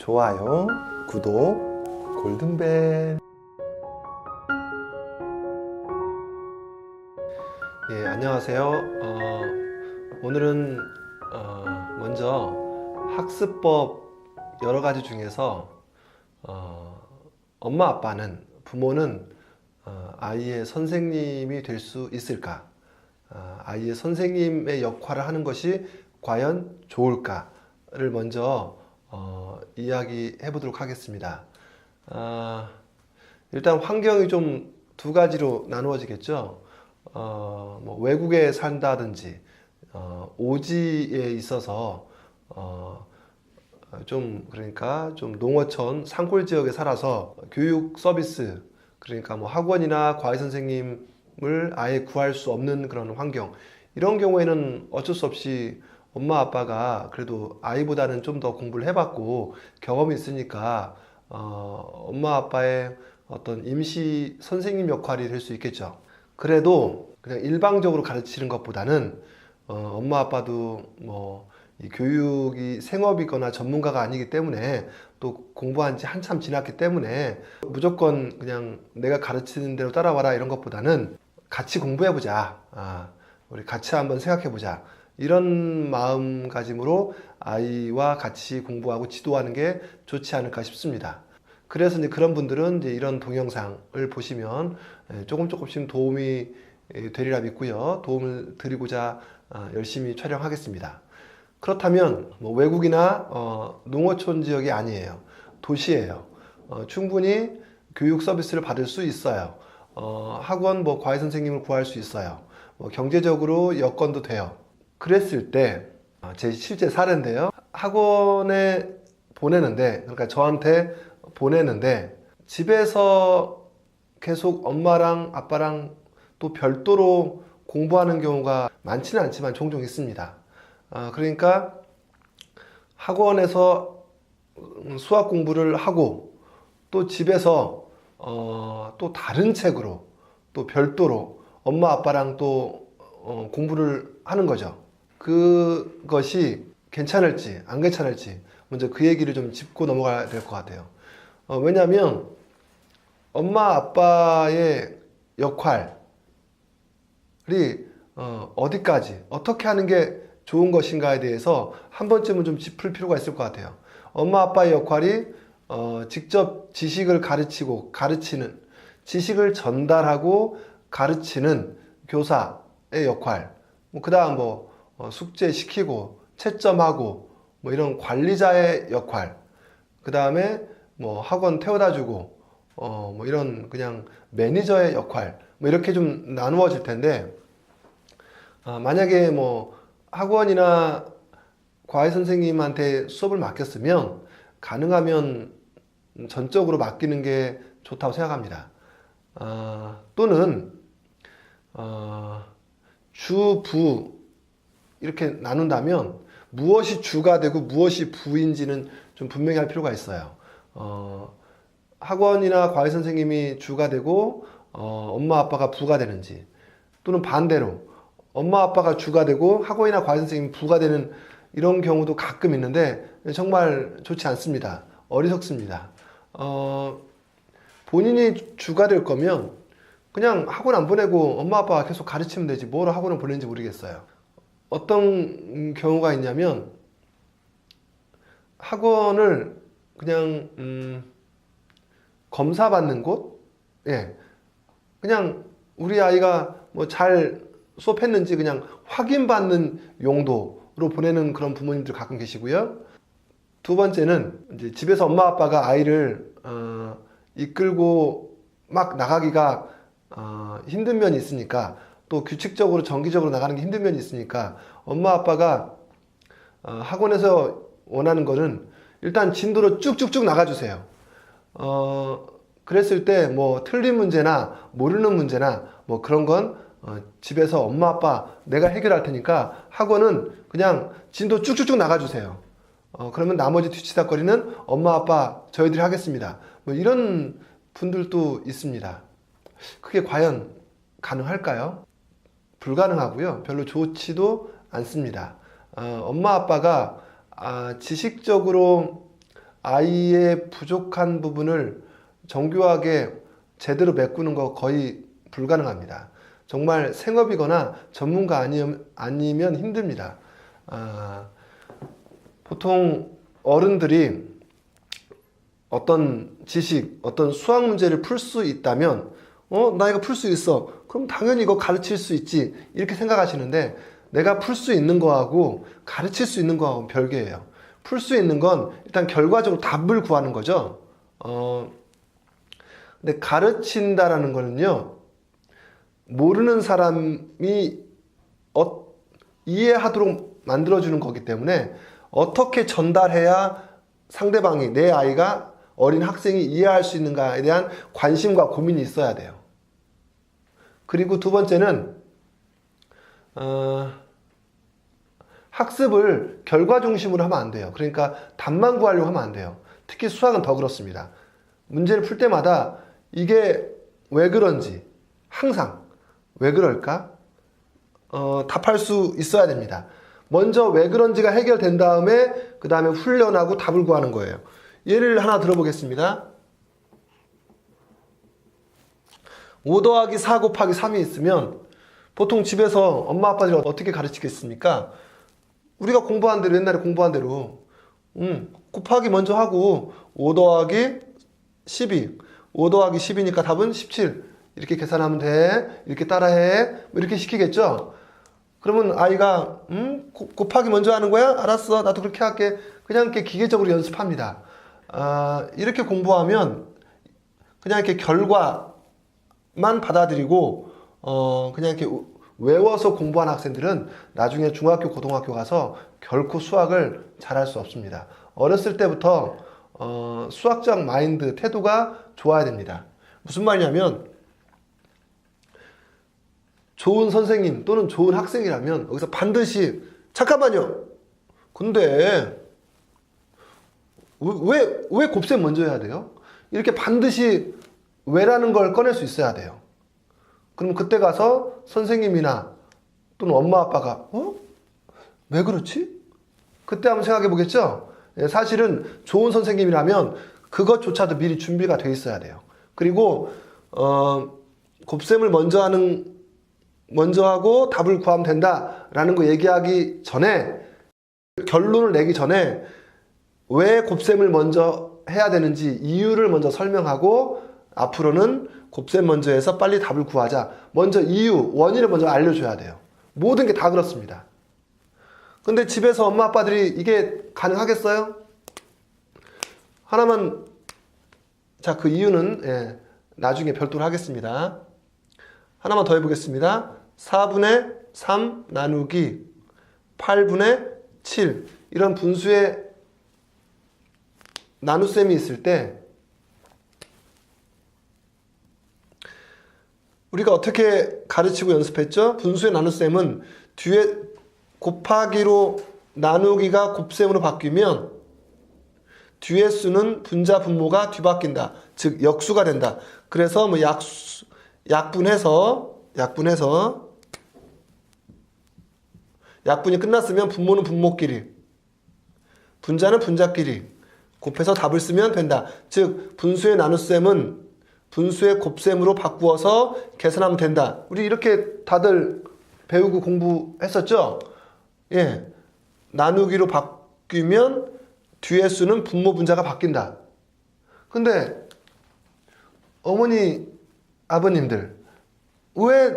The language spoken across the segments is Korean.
좋아요, 구독, 골든벨. 예, 안녕하세요. 오늘은 먼저 학습법 여러 가지 중에서 엄마 아빠는, 부모는 아이의 선생님이 될 수 있을까? 아이의 선생님의 역할을 하는 것이 과연 좋을까를 먼저 이야기해 보도록 하겠습니다. 일단 환경이 좀 두 가지로 나누어지겠죠. 뭐 외국에 산다든지 오지에 있어서 그러니까 좀 농어촌 산골 지역에 살아서 교육 서비스, 그러니까 뭐 학원이나 과외 선생님을 아예 구할 수 없는 그런 환경, 이런 경우에는 어쩔 수 없이 엄마 아빠가 그래도 아이보다는 좀 더 공부를 해봤고 경험이 있으니까 엄마 아빠의 어떤 임시 선생님 역할이 될 수 있겠죠. 그래도 그냥 일방적으로 가르치는 것보다는 엄마 아빠도 뭐 이 교육이 생업이거나 전문가가 아니기 때문에, 또 공부한 지 한참 지났기 때문에 무조건 그냥 내가 가르치는 대로 따라와라 이런 것보다는 같이 공부해보자, 우리 같이 한번 생각해보자, 이런 마음가짐으로 아이와 같이 공부하고 지도하는 게 좋지 않을까 싶습니다. 그래서 이제 그런 분들은 이제 이런 동영상을 보시면 조금씩 도움이 되리라 믿고요. 도움을 드리고자 열심히 촬영하겠습니다. 그렇다면 뭐 외국이나 농어촌 지역이 아니에요. 도시예요. 충분히 교육 서비스를 받을 수 있어요. 학원 뭐 과외 선생님을 구할 수 있어요. 뭐 경제적으로 여건도 돼요. 그랬을 때 제 실제 사례인데요. 학원에 보내는데, 그러니까 저한테 보내는데 집에서 계속 엄마랑 아빠랑 또 별도로 공부하는 경우가 많지는 않지만 종종 있습니다. 그러니까 학원에서 수학 공부를 하고 또 집에서 또 다른 책으로 또 별도로 엄마 아빠랑 또 공부를 하는 거죠. 그것이 괜찮을지 안 괜찮을지 먼저 그 얘기를 좀 짚고 넘어가야 될 것 같아요. 왜냐하면 엄마 아빠의 역할이 어디까지 어떻게 하는 게 좋은 것인가에 대해서 한 번쯤은 좀 짚을 필요가 있을 것 같아요. 엄마 아빠의 역할이 직접 지식을 가르치고 가르치는, 지식을 전달하고 가르치는 교사의 역할, 그 다음 뭐 숙제 시키고 채점하고 뭐 이런 관리자의 역할, 그 다음에 뭐 학원 태워다 주고 뭐 이런 그냥 매니저의 역할, 뭐 이렇게 좀 나누어질 텐데, 만약에 뭐 학원이나 과외 선생님한테 수업을 맡겼으면 가능하면 전적으로 맡기는 게 좋다고 생각합니다. 또는 주, 부 이렇게 나눈다면 무엇이 주가 되고 무엇이 부인지는 좀 분명히 할 필요가 있어요. 학원이나 과외 선생님이 주가 되고 엄마 아빠가 부가 되는지, 또는 반대로 엄마 아빠가 주가 되고 학원이나 과외 선생님이 부가 되는 이런 경우도 가끔 있는데 정말 좋지 않습니다. 어리석습니다. 본인이 주가 될 거면 그냥 학원 안 보내고 엄마 아빠가 계속 가르치면 되지 뭐로 학원을 보내는지 모르겠어요. 어떤 경우가 있냐면 학원을 그냥 검사받는 곳, 그냥 우리 아이가 뭐 잘 수업했는지 그냥 확인받는 용도로 보내는 그런 부모님들 가끔 계시고요. 두 번째는 이제 집에서 엄마 아빠가 아이를 이끌고 막 나가기가 힘든 면이 있으니까, 또 규칙적으로 정기적으로 나가는 게 힘든 면이 있으니까 엄마 아빠가 학원에서 원하는 거는 일단 진도로 쭉쭉쭉 나가주세요. 그랬을 때 뭐 틀린 문제나 모르는 문제나 뭐 그런 건 집에서 엄마 아빠 내가 해결할 테니까 학원은 그냥 진도 쭉쭉쭉 나가주세요. 그러면 나머지 뒤치다거리는 엄마 아빠 저희들이 하겠습니다. 뭐 이런 분들도 있습니다. 그게 과연 가능할까요? 불가능하고요. 별로 좋지도 않습니다. 엄마 아빠가 지식적으로 아이의 부족한 부분을 정교하게 제대로 메꾸는 거 거의 불가능합니다. 정말 생업이거나 전문가 아니면 힘듭니다. 보통 어른들이 어떤 지식, 어떤 수학 문제를 풀 수 있다면 나 이거 풀 수 있어. 그럼 당연히 이거 가르칠 수 있지. 이렇게 생각하시는데 내가 풀 수 있는 거하고 가르칠 수 있는 거하고는 별개예요. 풀 수 있는 건 일단 결과적으로 답을 구하는 거죠. 근데 가르친다라는 거는요, 모르는 사람이 이해하도록 만들어주는 거기 때문에 어떻게 전달해야 상대방이, 내 아이가, 어린 학생이 이해할 수 있는가에 대한 관심과 고민이 있어야 돼요. 그리고 두 번째는 학습을 결과 중심으로 하면 안 돼요. 그러니까 답만 구하려고 하면 안 돼요. 특히 수학은 더 그렇습니다. 문제를 풀 때마다 이게 왜 그런지, 항상 왜 그럴까? 답할 수 있어야 됩니다. 먼저 왜 그런지가 해결된 다음에 그 다음에 훈련하고 답을 구하는 거예요. 예를 하나 들어보겠습니다. 5 더하기 4 곱하기 3이 있으면 보통 집에서 엄마 아빠들이 어떻게 가르치겠습니까? 우리가 공부한 대로, 옛날에 공부한 대로 곱하기 먼저 하고 5 더하기 12, 5 더하기 10이니까 답은 17 이렇게 계산하면 돼, 이렇게 따라해, 이렇게 시키겠죠. 그러면 아이가 곱하기 먼저 하는 거야? 알았어, 나도 그렇게 할게. 그냥 이렇게 기계적으로 연습합니다. 이렇게 공부하면 그냥 이렇게 결과만 받아들이고 그냥 이렇게 외워서 공부한 학생들은 나중에 중학교, 고등학교 가서 결코 수학을 잘할 수 없습니다. 어렸을 때부터 수학적 마인드, 태도가 좋아야 됩니다. 무슨 말이냐면 좋은 선생님 또는 좋은 학생이라면 여기서 반드시 잠깐만요. 근데 왜 곱셈 먼저 해야 돼요? 이렇게 반드시 왜라는 걸 꺼낼 수 있어야 돼요. 그럼 그때 가서 선생님이나 또는 엄마 아빠가 왜 그렇지? 그때 한번 생각해 보겠죠? 사실은 좋은 선생님이라면 그것조차도 미리 준비가 돼 있어야 돼요. 그리고 곱셈을 먼저 하고 답을 구하면 된다라는 거 얘기하기 전에, 결론을 내기 전에 왜 곱셈을 먼저 해야 되는지 이유를 먼저 설명하고 앞으로는 곱셈 먼저 해서 빨리 답을 구하자. 먼저 이유, 원인을 먼저 알려줘야 돼요. 모든 게 다 그렇습니다. 근데 집에서 엄마 아빠들이 이게 가능하겠어요? 하나만, 자, 그 이유는 나중에 별도로 하겠습니다. 하나만 더 해보겠습니다. 4분의 3 나누기 8분의 7 이런 분수의 나눗셈이 있을 때 우리가 어떻게 가르치고 연습했죠? 분수의 나눗셈은 뒤에 곱하기로 나누기가 곱셈으로 바뀌면 뒤에 수는 분자 분모가 뒤바뀐다. 즉 역수가 된다. 그래서 뭐 약분이 끝났으면 분모는 분모끼리, 분자는 분자끼리 곱해서 답을 쓰면 된다. 즉 분수의 나눗셈은 분수의 곱셈으로 바꾸어서 계산하면 된다. 우리 이렇게 다들 배우고 공부했었죠? 예, 나누기로 바뀌면 뒤의 수는 분모 분자가 바뀐다. 근데 어머니, 아버님들 왜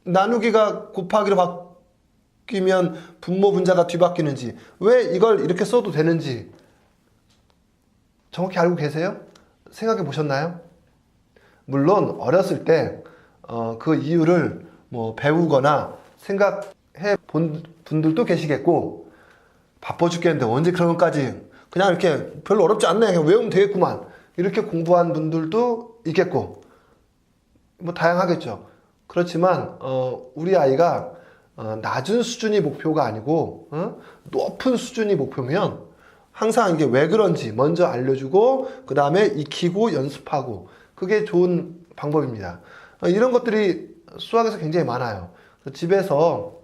나누기가 곱하기로 바뀌면 분모 분자가 뒤바뀌는지, 왜 이걸 이렇게 써도 되는지 정확히 알고 계세요? 생각해 보셨나요? 물론 어렸을 때 그 이유를 뭐 배우거나 생각해 본 분들도 계시겠고, 바빠 죽겠는데 언제 그런 것까지, 그냥 이렇게 별로 어렵지 않네, 그냥 외우면 되겠구만, 이렇게 공부한 분들도 있겠고, 뭐 다양하겠죠. 그렇지만 우리 아이가 낮은 수준이 목표가 아니고 높은 수준이 목표면 항상 이게 왜 그런지 먼저 알려주고 그 다음에 익히고 연습하고, 그게 좋은 방법입니다. 이런 것들이 수학에서 굉장히 많아요. 집에서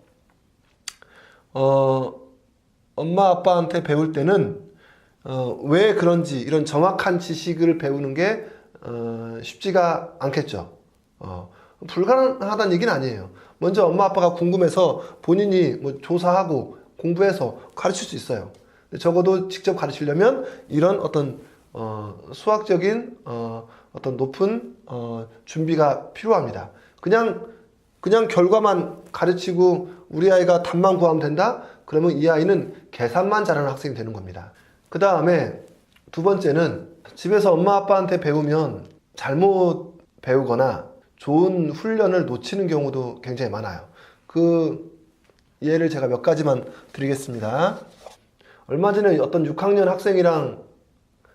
엄마 아빠한테 배울 때는 왜 그런지 이런 정확한 지식을 배우는 게 쉽지가 않겠죠. 불가능하다는 얘기는 아니에요. 먼저 엄마 아빠가 궁금해서 본인이 뭐 조사하고 공부해서 가르칠 수 있어요. 근데 적어도 직접 가르치려면 이런 어떤 수학적인 어떤 높은 준비가 필요합니다. 그냥 결과만 가르치고 우리 아이가 답만 구하면 된다? 그러면 이 아이는 계산만 잘하는 학생이 되는 겁니다. 그 다음에 두 번째는 집에서 엄마 아빠한테 배우면 잘못 배우거나 좋은 훈련을 놓치는 경우도 굉장히 많아요. 그 예를 제가 몇 가지만 드리겠습니다. 얼마 전에 어떤 6학년 학생이랑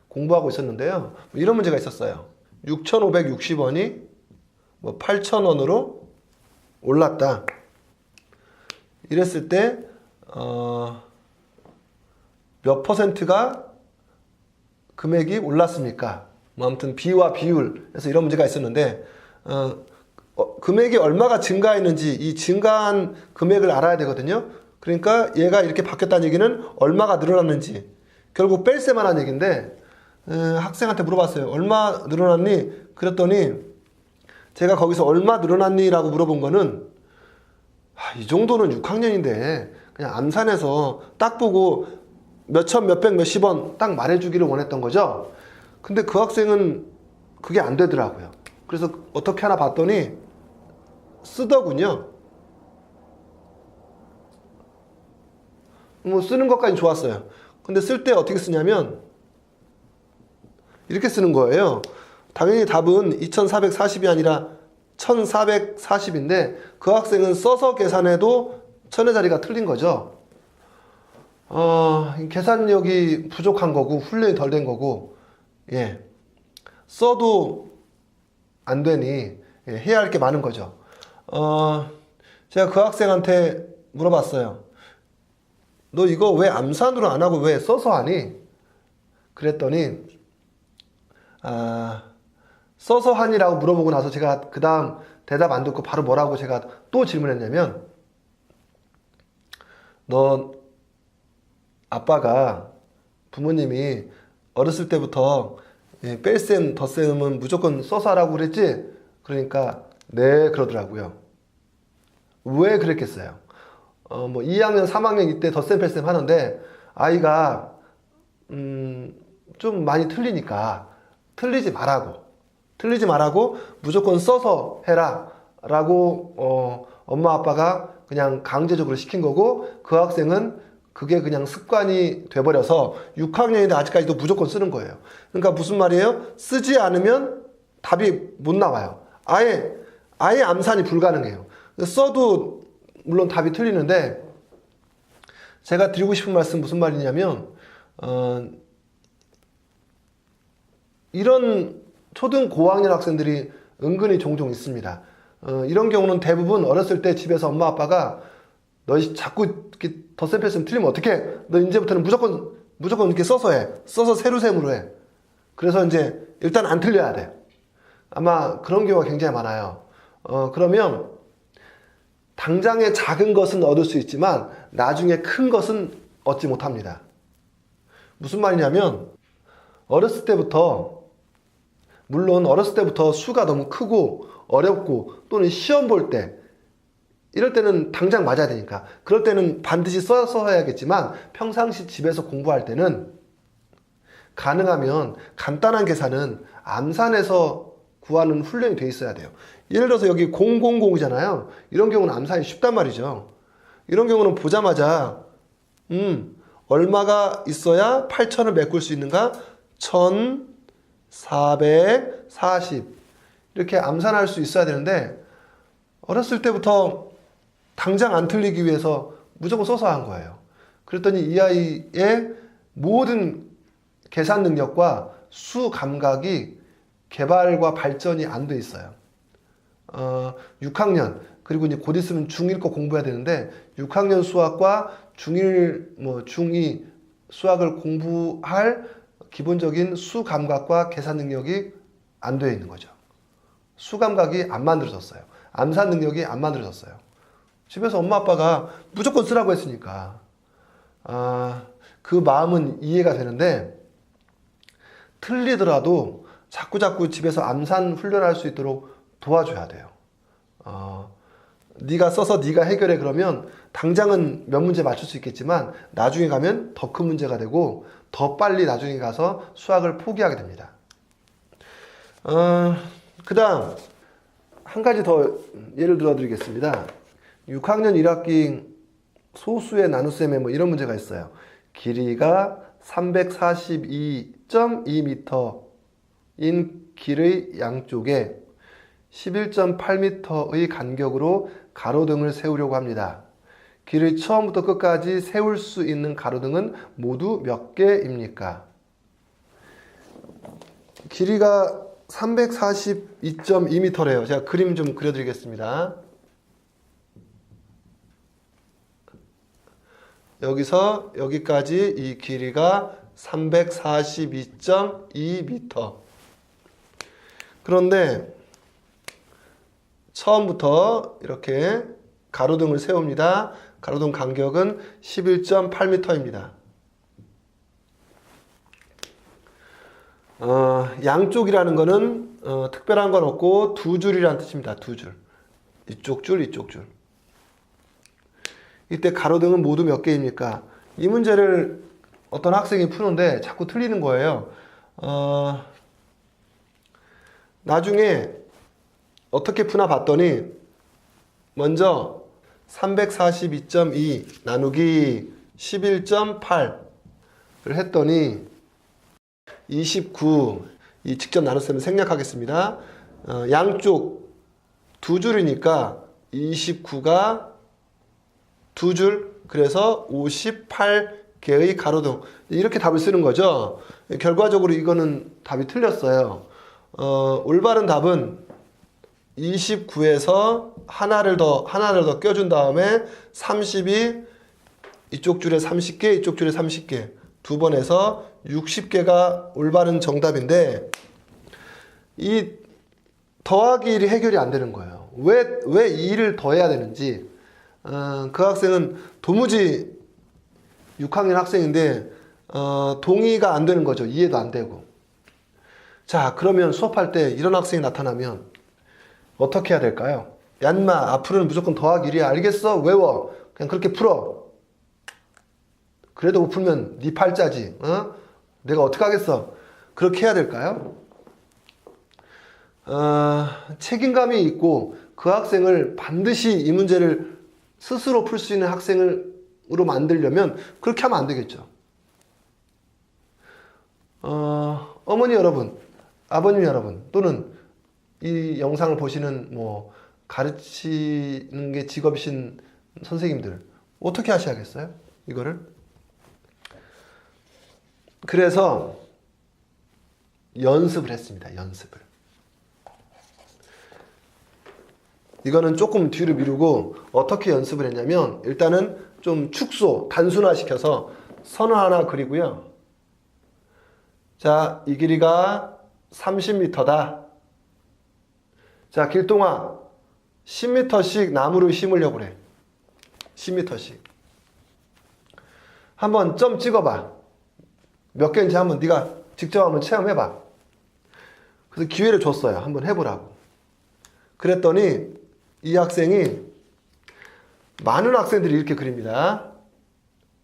공부하고 있었는데요. 이런 문제가 있었어요. 6,560원이 8,000원으로 올랐다. 이랬을 때 몇 퍼센트가 금액이 올랐습니까? 아무튼 비와 비율 해서 이런 문제가 있었는데 금액이 얼마가 증가했는지 이 증가한 금액을 알아야 되거든요. 그러니까 얘가 이렇게 바뀌었다는 얘기는 얼마가 늘어났는지 결국 뺄셈만 얘기인데 학생한테 물어봤어요. 얼마 늘어났니? 그랬더니 제가 거기서 얼마 늘어났니? 라고 물어본 거는 이 정도는 6학년인데 그냥 암산해서 딱 보고 몇천 몇백 몇십 원 딱 말해주기를 원했던 거죠. 근데 그 학생은 그게 안 되더라고요. 그래서 어떻게 하나 봤더니 쓰더군요. 뭐 쓰는 것까지 좋았어요. 근데 쓸 때 어떻게 쓰냐면 이렇게 쓰는 거예요. 당연히 답은 2440이 아니라 1440인데 그 학생은 써서 계산해도 천의 자리가 틀린 거죠. 계산력이 부족한 거고 훈련이 덜 된 거고 써도 안 되니 해야 할 게 많은 거죠. 제가 그 학생한테 물어봤어요. 너 이거 왜 암산으로 안 하고 왜 써서 하니? 그랬더니 써서 하니라고 물어보고 나서 제가 그 다음 대답 안 듣고 바로 뭐라고 제가 또 질문했냐면 너 아빠가 부모님이 어렸을 때부터 뺄셈 덧셈은 무조건 써서 하라고 그랬지? 그러니까 네 그러더라고요. 왜 그랬겠어요? 2학년 3학년 이때 덧셈 뺄셈 하는데 아이가 좀 많이 틀리니까 틀리지 말라고 무조건 써서 해라 라고 엄마 아빠가 그냥 강제적으로 시킨 거고 그 학생은 그게 그냥 습관이 돼버려서 6학년인데 아직까지도 무조건 쓰는 거예요. 그러니까 무슨 말이에요? 쓰지 않으면 답이 못 나와요. 아예 암산이 불가능해요. 써도 물론 답이 틀리는데 제가 드리고 싶은 말씀 무슨 말이냐면 이런 초등 고학년 학생들이 은근히 종종 있습니다. 이런 경우는 대부분 어렸을 때 집에서 엄마 아빠가 너 자꾸 이렇게 덧셈 뺄셈 틀리면 어떡해? 너 이제부터는 무조건 이렇게 써서 해. 써서 세로셈으로 해. 그래서 이제 일단 안 틀려야 돼. 아마 그런 경우가 굉장히 많아요. 그러면 당장의 작은 것은 얻을 수 있지만 나중에 큰 것은 얻지 못합니다. 무슨 말이냐면 물론 어렸을 때부터 수가 너무 크고 어렵고 또는 시험 볼 때 이럴 때는 당장 맞아야 되니까 그럴 때는 반드시 써서 해야겠지만 평상시 집에서 공부할 때는 가능하면 간단한 계산은 암산해서 구하는 훈련이 돼 있어야 돼요. 예를 들어서 여기 000이잖아요. 이런 경우는 암산이 쉽단 말이죠. 이런 경우는 보자마자 얼마가 있어야 8,000을 메꿀 수 있는가? 1440 이렇게 암산할 수 있어야 되는데 어렸을 때부터 당장 안 틀리기 위해서 무조건 써서 한 거예요. 그랬더니 이 아이의 모든 계산 능력과 수 감각이 개발과 발전이 안 돼 있어요. 6학년 그리고 이제 곧 있으면 중1 거 공부해야 되는데 6학년 수학과 중1, 중2 수학을 공부할 기본적인 수 감각과 계산 능력이 안 되어 있는 거죠. 수 감각이 안 만들어졌어요. 암산 능력이 안 만들어졌어요. 집에서 엄마 아빠가 무조건 쓰라고 했으니까 그 마음은 이해가 되는데 틀리더라도 자꾸 집에서 암산 훈련할 수 있도록 도와줘야 돼요. 네가 써서 네가 해결해 그러면 당장은 몇 문제 맞출 수 있겠지만 나중에 가면 더 큰 문제가 되고 더 빨리 나중에 가서 수학을 포기하게 됩니다. 그 다음 한 가지 더 예를 들어 드리겠습니다. 6학년 1학기 소수의 나눗셈에 뭐 이런 문제가 있어요. 길이가 342.2m인 길의 양쪽에 11.8m의 간격으로 가로등을 세우려고 합니다. 길의 처음부터 끝까지 세울 수 있는 가로등은 모두 몇 개입니까? 길이가 342.2m래요. 제가 그림 좀 그려드리겠습니다. 여기서 여기까지 이 길이가 342.2m. 그런데 처음부터 이렇게 가로등을 세웁니다. 가로등 간격은 11.8m입니다. 양쪽이라는 거는 특별한 건 없고 두 줄이라는 뜻입니다. 두 줄. 이쪽 줄, 이쪽 줄. 이때 가로등은 모두 몇 개입니까? 이 문제를 어떤 학생이 푸는데 자꾸 틀리는 거예요. 나중에 어떻게 푸나 봤더니 먼저 342.2 나누기 11.8을 했더니 29, 이 직접 나눗셈을 생략하겠습니다. 양쪽 두 줄이니까 29가 두 줄, 그래서 58개의 가로등. 이렇게 답을 쓰는 거죠. 결과적으로 이거는 답이 틀렸어요. 올바른 답은 29에서 하나를 더 껴준 다음에 30이 이쪽 줄에 30개, 이쪽 줄에 30개. 두 번 해서 60개가 올바른 정답인데, 이 더하기 일이 해결이 안 되는 거예요. 왜 2를 더해야 되는지. 그 학생은 도무지 6학년 학생인데 동의가 안 되는 거죠. 이해도 안 되고. 자, 그러면 수업할 때 이런 학생이 나타나면 어떻게 해야 될까요? 야, 인마, 앞으로는 무조건 더하기 1이야. 알겠어? 외워. 그냥 그렇게 풀어. 그래도 못 풀면 네 팔자지. 내가 어떻게 하겠어? 그렇게 해야 될까요? 책임감이 있고 그 학생을 반드시 이 문제를 스스로 풀 수 있는 학생으로 만들려면 그렇게 하면 안 되겠죠. 어머니 여러분, 아버님 여러분, 또는 이 영상을 보시는 뭐 가르치는 게 직업이신 선생님들, 어떻게 하셔야겠어요? 이거를? 그래서 연습을 했습니다. 연습을. 이거는 조금 뒤로 미루고 어떻게 연습을 했냐면, 일단은 좀 축소, 단순화시켜서 선을 하나 그리고요. 자, 이 길이가 30m다. 자, 길동아 10m씩 나무를 심으려고 그래. 10m씩. 한번 점 찍어봐. 몇 개인지 한번 네가 직접 한번 체험해봐. 그래서 기회를 줬어요. 한번 해보라고. 그랬더니 이 학생이, 많은 학생들이 이렇게 그립니다.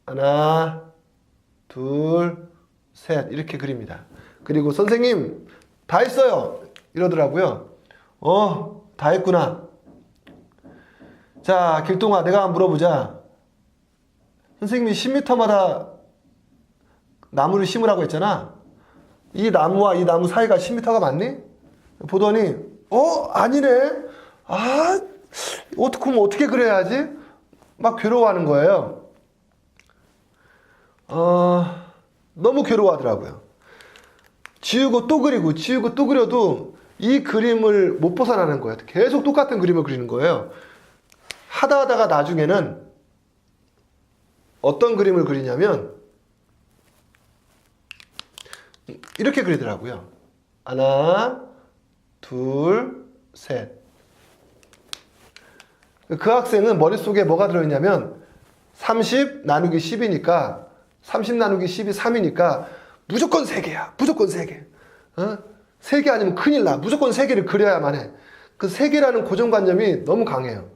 하나, 둘, 셋, 이렇게 그립니다. 그리고 선생님 다 했어요 이러더라고요. 다 했구나. 자, 길동아, 내가 한번 물어보자. 선생님이 10m마다 나무를 심으라고 했잖아. 이 나무와 이 나무 사이가 10m가 맞니? 보더니 아니네. 그럼 어떻게 그려야지? 막 괴로워하는 거예요. 너무 괴로워하더라고요. 지우고 또 그리고 지우고 또 그려도 이 그림을 못 벗어나는 거예요. 계속 똑같은 그림을 그리는 거예요. 하다가 나중에는 어떤 그림을 그리냐면 이렇게 그리더라고요. 하나, 둘, 셋. 그 학생은 머릿속에 뭐가 들어있냐면 30 나누기 10이니까 30 나누기 10이 3이니까 무조건 3개야. 무조건 3개. 3개 아니면 큰일 나. 무조건 3개를 그려야만 해. 그 3개라는 고정관념이 너무 강해요.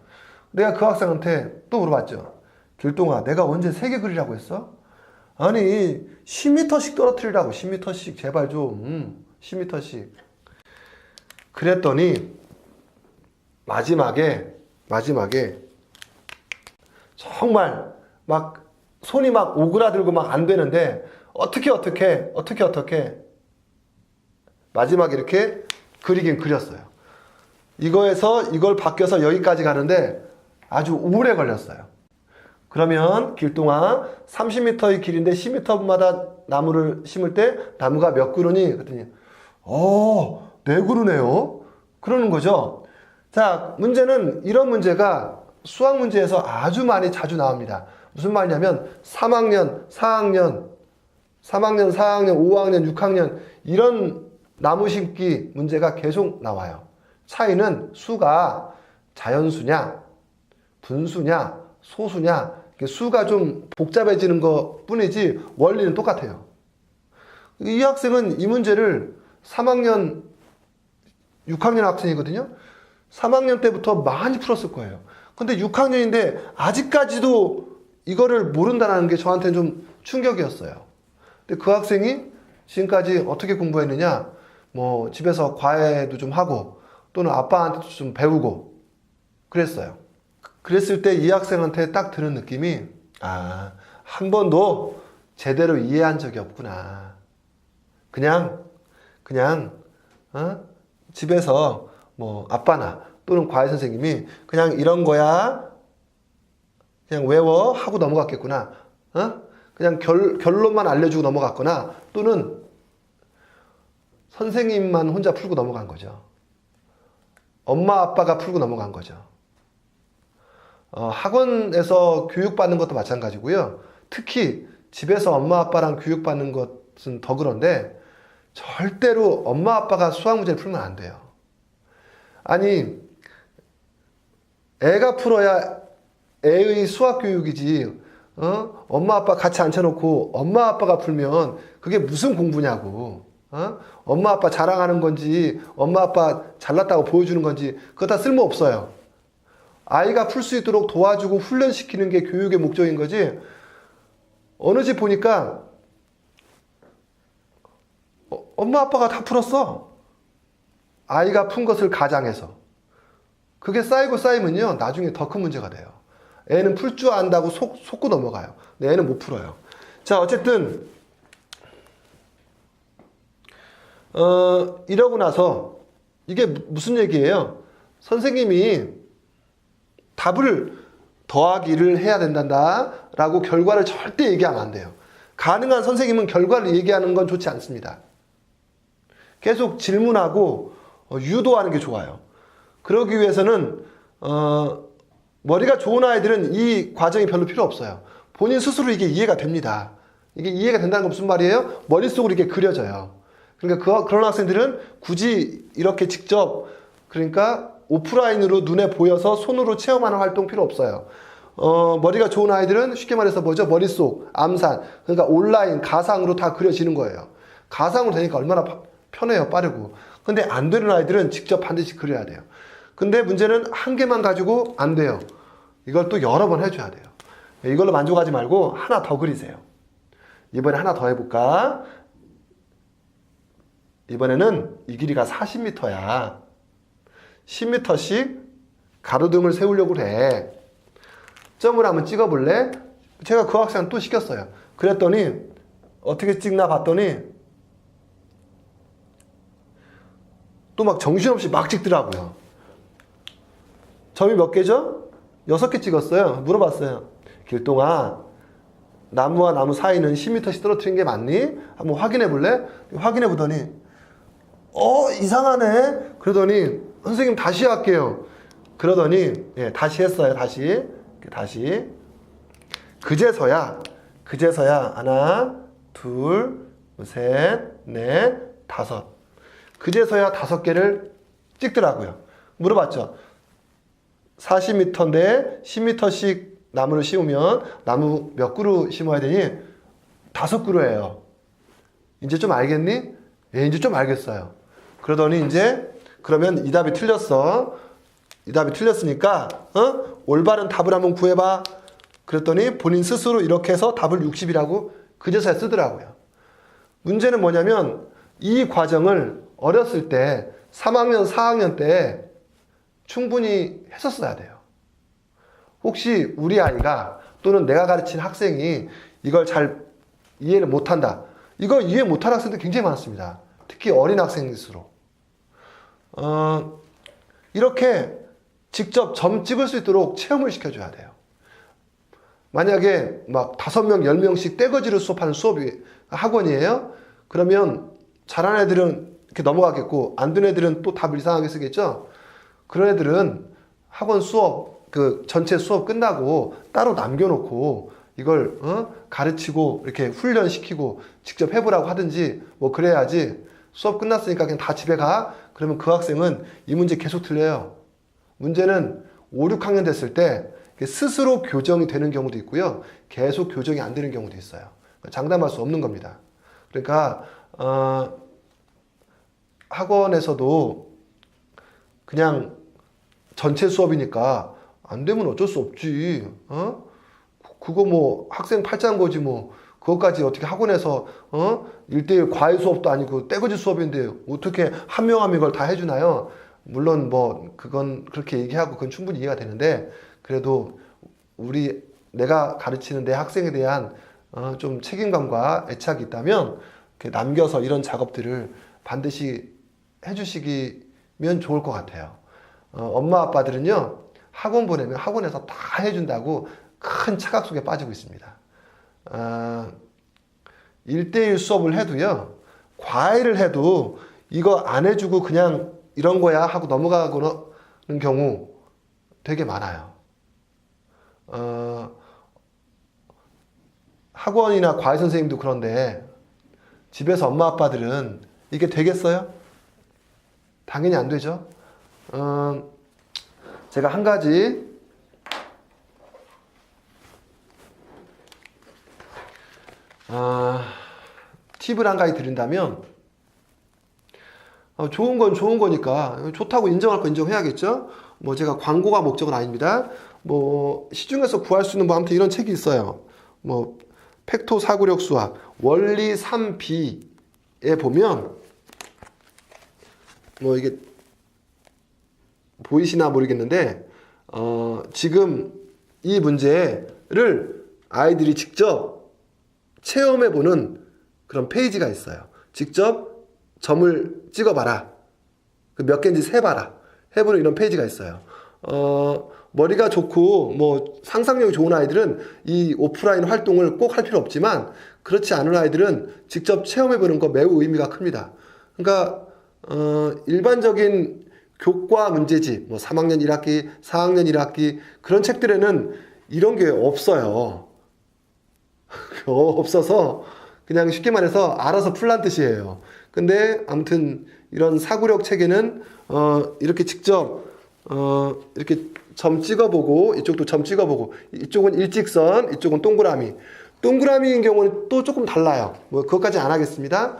내가 그 학생한테 또 물어봤죠. 길동아, 내가 언제 3개 그리라고 했어? 아니 10m씩 떨어뜨리라고. 10m씩 제발 좀 10m씩. 그랬더니 마지막에 정말 막 손이 막 오그라들고 막 안 되는데 어떻게 마지막에 이렇게 그리긴 그렸어요. 이거에서 이걸 바뀌어서 여기까지 가는데 아주 오래 걸렸어요. 그러면 길동안 30m의 길인데 10m마다 나무를 심을 때 나무가 몇 그루니? 그랬더니 4그루네요. 그러는 거죠. 자, 문제는 이런 문제가 수학 문제에서 아주 많이 자주 나옵니다. 무슨 말이냐면 3학년, 4학년, 5학년, 6학년 이런 나무 심기 문제가 계속 나와요. 차이는 수가 자연수냐, 분수냐, 소수냐, 수가 좀 복잡해지는 것 뿐이지 원리는 똑같아요. 이 학생은 이 문제를 3학년, 6학년 학생이거든요. 3학년 때부터 많이 풀었을 거예요. 근데 6학년인데 아직까지도 이거를 모른다는 게 저한테는 좀 충격이었어요. 근데 그 학생이 지금까지 어떻게 공부했느냐, 뭐 집에서 과외도 좀 하고 또는 아빠한테도 좀 배우고 그랬어요. 그랬을 때 이 학생한테 딱 드는 느낌이 한 번도 제대로 이해한 적이 없구나. 그냥 집에서 뭐 아빠나 또는 과외 선생님이 그냥 이런 거야 그냥 외워 하고 넘어갔겠구나. 그냥 결론만 알려주고 넘어갔거나 또는 선생님만 혼자 풀고 넘어간 거죠. 엄마 아빠가 풀고 넘어간 거죠. 학원에서 교육받는 것도 마찬가지고요. 특히 집에서 엄마 아빠랑 교육받는 것은 더 그런데 절대로 엄마 아빠가 수학 문제를 풀면 안 돼요. 아니 애가 풀어야 애의 수학 교육이지 엄마 아빠 같이 앉혀놓고 엄마 아빠가 풀면 그게 무슨 공부냐고. 엄마 아빠 자랑하는 건지 엄마 아빠 잘났다고 보여주는 건지 그거 다 쓸모없어요. 아이가 풀 수 있도록 도와주고 훈련시키는 게 교육의 목적인 거지. 어느 집 보니까 엄마 아빠가 다 풀었어. 아이가 푼 것을 가장해서. 그게 쌓이면요 나중에 더 큰 문제가 돼요. 애는 풀 줄 안다고 속고 넘어가요. 근데 애는 못 풀어요. 자, 어쨌든 이러고 나서 이게 무슨 얘기예요? 선생님이 답을 더하기를 해야 된단다 라고 결과를 절대 얘기하면 안 돼요. 가능한 선생님은 결과를 얘기하는 건 좋지 않습니다. 계속 질문하고 유도하는 게 좋아요. 그러기 위해서는 머리가 좋은 아이들은 이 과정이 별로 필요 없어요. 본인 스스로 이게 이해가 됩니다. 이게 이해가 된다는 건 무슨 말이에요? 머릿속으로 이렇게 그려져요. 그러니까 그런 학생들은 굳이 이렇게 직접 그러니까 오프라인으로 눈에 보여서 손으로 체험하는 활동 필요 없어요. 머리가 좋은 아이들은 쉽게 말해서 뭐죠? 머릿속, 암산, 그러니까 온라인, 가상으로 다 그려지는 거예요. 가상으로 되니까 얼마나 편해요, 빠르고. 근데 안 되는 아이들은 직접 반드시 그려야 돼요. 근데 문제는 한 개만 가지고 안 돼요. 이걸 또 여러 번 해줘야 돼요. 이걸로 만족하지 말고 하나 더 그리세요. 이번에 하나 더 해볼까? 이번에는 이 길이가 40m야. 10m씩 가로등을 세우려고 해. 점을 한번 찍어볼래? 제가 그 학생한테 또 시켰어요. 그랬더니 어떻게 찍나 봤더니 또 막 정신없이 막 찍더라고요. 점이 몇 개죠? 6개 찍었어요. 물어봤어요. 길동아, 나무와 나무 사이는 10m씩 떨어뜨린 게 맞니? 한번 확인해 볼래? 확인해 보더니 이상하네. 그러더니 선생님 다시 할게요. 그러더니 다시 했어요. 다시 그제서야 하나, 둘, 셋, 넷, 다섯. 그제서야 5개를 찍더라고요. 물어봤죠. 40m인데 10m씩 나무를 심으면 나무 몇 그루 심어야 되니? 5그루예요. 이제 좀 알겠니? 예, 이제 좀 알겠어요. 그러더니 이제 그러면 이 답이 틀렸어. 이 답이 틀렸으니까 올바른 답을 한번 구해봐. 그랬더니 본인 스스로 이렇게 해서 답을 60이라고 그제서야 쓰더라고요. 문제는 뭐냐면 이 과정을 어렸을 때 3학년, 4학년 때 충분히 했었어야 돼요. 혹시 우리 아이가 또는 내가 가르친 학생이 이걸 잘 이해를 못한다. 이걸 이해 못하는 학생들 굉장히 많습니다. 특히 어린 학생일수록. 이렇게 직접 점 찍을 수 있도록 체험을 시켜줘야 돼요. 만약에 막 5명, 10명씩 떼거지로 수업하는 수업이 학원이에요? 그러면 잘하는 애들은 이렇게 넘어가겠고 안 되는 애들은 또 답을 이상하게 쓰겠죠? 그런 애들은 학원 수업, 그 전체 수업 끝나고 따로 남겨놓고 이걸 가르치고 이렇게 훈련시키고 직접 해보라고 하든지 뭐 그래야지 수업 끝났으니까 그냥 다 집에 가? 그러면 그 학생은 이 문제 계속 틀려요. 문제는 5, 6학년 됐을 때 스스로 교정이 되는 경우도 있고요. 계속 교정이 안 되는 경우도 있어요. 장담할 수 없는 겁니다. 그러니까 학원에서도 그냥 전체 수업이니까 안 되면 어쩔 수 없지. 그거 뭐 학생 팔짱거지 뭐 그것까지 어떻게 학원에서 1대1 과외 수업도 아니고 떼거지 수업인데 어떻게 한 명 한 명 이걸 다 해주나요? 물론 뭐 그건 그렇게 얘기하고 그건 충분히 이해가 되는데 그래도 내가 가르치는 내 학생에 대한 좀 책임감과 애착이 있다면 이렇게 남겨서 이런 작업들을 반드시 해주시면 좋을 것 같아요. 엄마 아빠들은요 학원 보내면 학원에서 다 해준다고 큰 착각 속에 빠지고 있습니다. 1대1 수업을 해도요 과외를 해도 이거 안 해주고 그냥 이런 거야 하고 넘어가는 경우 되게 많아요. 학원이나 과외 선생님도 그런데 집에서 엄마 아빠들은 이게 되겠어요? 당연히 안 되죠. 제가 한 가지 팁을 한 가지 드린다면 좋은 건 좋은 거니까 좋다고 인정할 거 인정해야겠죠. 뭐 제가 광고가 목적은 아닙니다. 뭐 시중에서 구할 수 있는 뭐 아무튼 이런 책이 있어요. 뭐 팩토 사고력 수학 원리 3B에 보면 뭐 이게 보이시나 모르겠는데 지금 이 문제를 아이들이 직접 체험해보는 그런 페이지가 있어요. 직접 점을 찍어봐라. 몇 개인지 세봐라. 해보는 이런 페이지가 있어요. 머리가 좋고 뭐 상상력이 좋은 아이들은 이 오프라인 활동을 꼭 할 필요 없지만 그렇지 않은 아이들은 직접 체험해보는 거 매우 의미가 큽니다. 그러니까 일반적인 교과 문제집, 뭐 3학년 1학기, 4학년 1학기 그런 책들에는 이런 게 없어요. 없어서 그냥 쉽게 말해서 알아서 풀란 뜻이에요. 근데 아무튼 이런 사고력 책에는 이렇게 직접 이렇게 점 찍어보고 이쪽도 점 찍어보고 이쪽은 일직선, 이쪽은 동그라미. 동그라미인 경우는 또 조금 달라요. 뭐 그것까지 안 하겠습니다.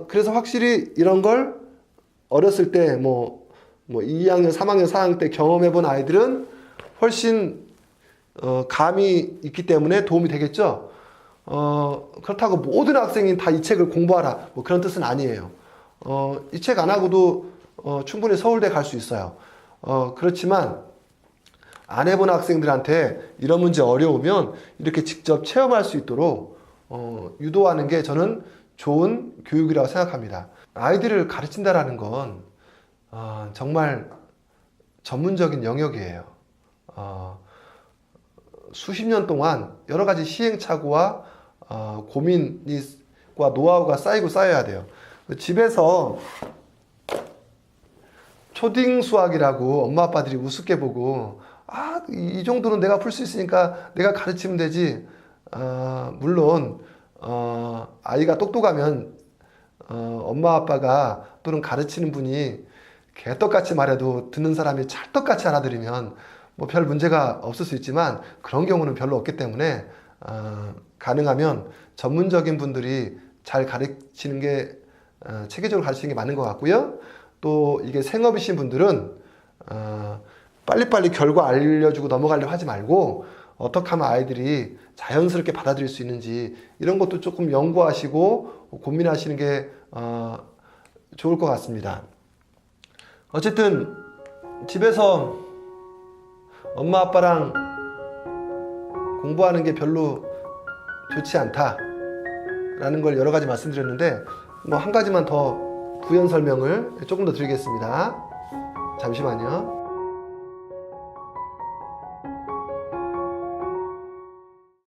그래서 확실히 이런 걸 어렸을 때 뭐 2학년, 3학년, 4학년 때 경험해본 아이들은 훨씬 감이 있기 때문에 도움이 되겠죠. 그렇다고 모든 학생이 다 이 책을 공부하라 뭐 그런 뜻은 아니에요. 이 책 안 하고도 충분히 서울대 갈 수 있어요. 그렇지만 안 해본 학생들한테 이런 문제 어려우면 이렇게 직접 체험할 수 있도록 유도하는 게 저는 좋은 교육이라고 생각합니다. 아이들을 가르친다라는 건 정말 전문적인 영역이에요. 수십 년 동안 여러 가지 시행착오와 고민과 노하우가 쌓이고 쌓여야 돼요. 집에서 초딩 수학이라고 엄마 아빠들이 우습게 보고 이 정도는 내가 풀 수 있으니까 내가 가르치면 되지. 물론 아이가 똑똑하면 엄마 아빠가 또는 가르치는 분이 개떡같이 말해도 듣는 사람이 찰떡같이 알아들으면 뭐 별 문제가 없을 수 있지만 그런 경우는 별로 없기 때문에 가능하면 전문적인 분들이 잘 가르치는 게 체계적으로 가르치는 게 맞는 것 같고요. 또 이게 생업이신 분들은 빨리빨리 결과 알려주고 넘어가려고 하지 말고 어떻게 하면 아이들이 자연스럽게 받아들일 수 있는지 이런 것도 조금 연구하시고 고민하시는 게 좋을 것 같습니다. 어쨌든 집에서 엄마 아빠랑 공부하는 게 별로 좋지 않다라는 걸 여러 가지 말씀드렸는데 뭐 한 가지만 더 부연 설명을 조금 더 드리겠습니다. 잠시만요.